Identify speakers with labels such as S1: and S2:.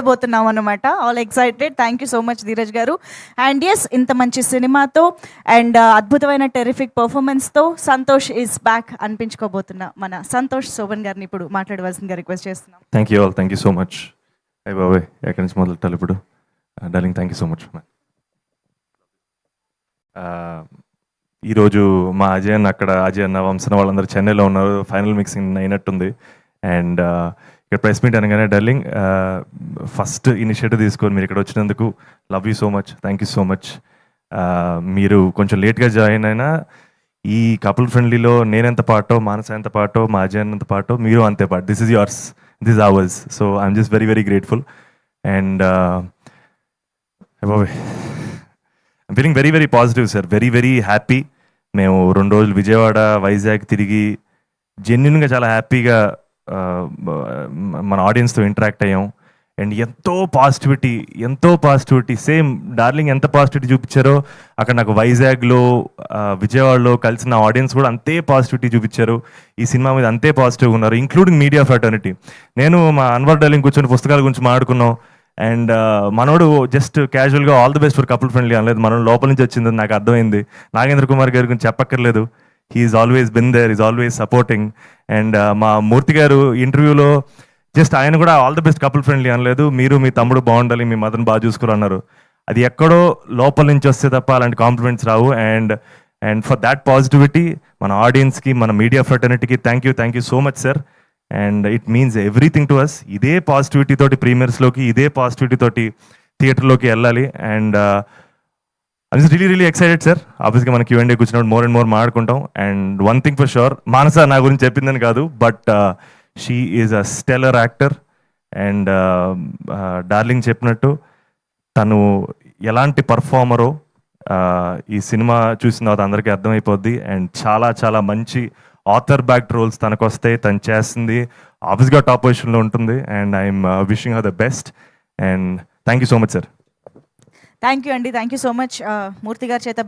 S1: చూడబోతున్నాం అనమాట. All excited. Thank you so much Dheeraj గారు. అండ్ ఎస్, ఇంత మంచి సినిమాతో అండ్ అద్భుతమైన టెరిఫిక్ పర్ఫార్మెన్స్తో సంతోష్ ఈజ్ బ్యాక్ అనిపించుకోబోతున్న మన సంతోష్ శోభన్ గారిని ఇప్పుడు మాట్లాడవలసిందిగా రిక్వెస్ట్ చేస్తున్నాం.
S2: Thank you all, thank you so much. అయ్యి బాబాయ్, ఎక్కడి నుంచి మొదలెట్టాలి ఇప్పుడు? Darling, thank you so much. ఈరోజు మా అజయ్ అన్న అక్కడ, అజయ్ అన్న, వంశన వాళ్ళందరూ చెన్నైలో ఉన్నారు. ఫైనల్ మిక్సింగ్ అయినట్టుంది. అండ్ ఇక్కడ ప్రెస్ మీట్ అనగానే డార్లింగ్, ఫస్ట్ ఇనిషియేటివ్ తీసుకొని మీరు ఇక్కడ వచ్చినందుకు love you so much, thank you so much. మీరు కొంచెం లేట్గా జాయిన్ అయినా ఈ కపుల్ ఫ్రెండ్లీలో నేనెంత పాటో, మానస ఎంత పాటో, మా అజయ్ అన్నంత పాటో, మీరు అంతే పాటు. This is yours, this is ours. So I'm just very very grateful. And I'm feeling very very positive sir, very very happy. మేము 2 రోజులు విజయవాడ, వైజాగ్ తిరిగి జెన్యున్గా చాలా హ్యాపీగా మన ఆడియన్స్తో ఇంటరాక్ట్ అయ్యాం. అండ్ ఎంతో పాజిటివిటీ, సేమ్ డార్లింగ్ ఎంత పాజిటివిటీ చూపించారో అక్కడ నాకు వైజాగ్లో, విజయవాడలో కలిసిన ఆడియన్స్ కూడా అంతే పాజిటివిటీ చూపించారు. ఈ సినిమా మీద అంతే పాజిటివ్గా ఉన్నారు, ఇంక్లూడింగ్ మీడియా ఫ్రాటర్నిటీ. నేను మా అన్వర్ డార్లింగ్ కూర్చొని పుస్తకాల గురించి మాట్లాడుకున్నాం. అండ్ మనోడు జస్ట్ క్యాజువల్గా all the best for couple friendly అనలేదు, మనం లోపల నుంచి వచ్చిందని నాకు అర్థమైంది. నాగేంద్ర కుమార్ గారి గురించి చెప్పక్కర్లేదు, he's always been there, is always supporting. And మా మూర్తి గారు ఇంటర్వ్యూలో జస్ట్ ఆయన కూడా all the best couple friendly అనలేదు, మీరు మీ తమ్ముడు బాగుండాలి, మీ మదర్ని బాగా చూసుకోరు అన్నారు. అది ఎక్కడో లోపల నుంచి వస్తే తప్ప అలాంటి కాంప్లిమెంట్స్ రావు. అండ్ ఫర్ దాట్ పాజిటివిటీ మన ఆడియన్స్కి, మన మీడియా ఫ్రెటర్నిటీకి thank you so much sir. And it means everything to us. ఇదే పాజిటివిటీ తోటి ప్రీమియర్స్లోకి, ఇదే పాజిటివిటీ తోటి థియేటర్లోకి వెళ్ళాలి. And I'm just really excited sir. ఆబ్వియస్గా మనకి Q&A కూర్చున్నప్పుడు మోర్ అండ్ మోర్ మాట్లాడుకుంటాం. And one thing for sure, Manasa నా గురించి చెప్పిందని కాదు, but she is a stellar actor. And darling చెప్పినట్టు తను ఎలాంటి పర్ఫార్మరో ఈ సినిమా చూసిన తర్వాత అందరికీ అర్థమైపోద్ది. అండ్ చాలా చాలా మంచి ఆథర్ బ్యాక్ రోల్స్ తనకు వస్తాయి, తను చేస్తుంది, ఆబ్వియస్గా టాప్ పొజిషన్లో ఉంటుంది. And I'm wishing her the best. And thank you so much sir.
S1: Thank you అండి. Thank you so much. Murthy garu చేత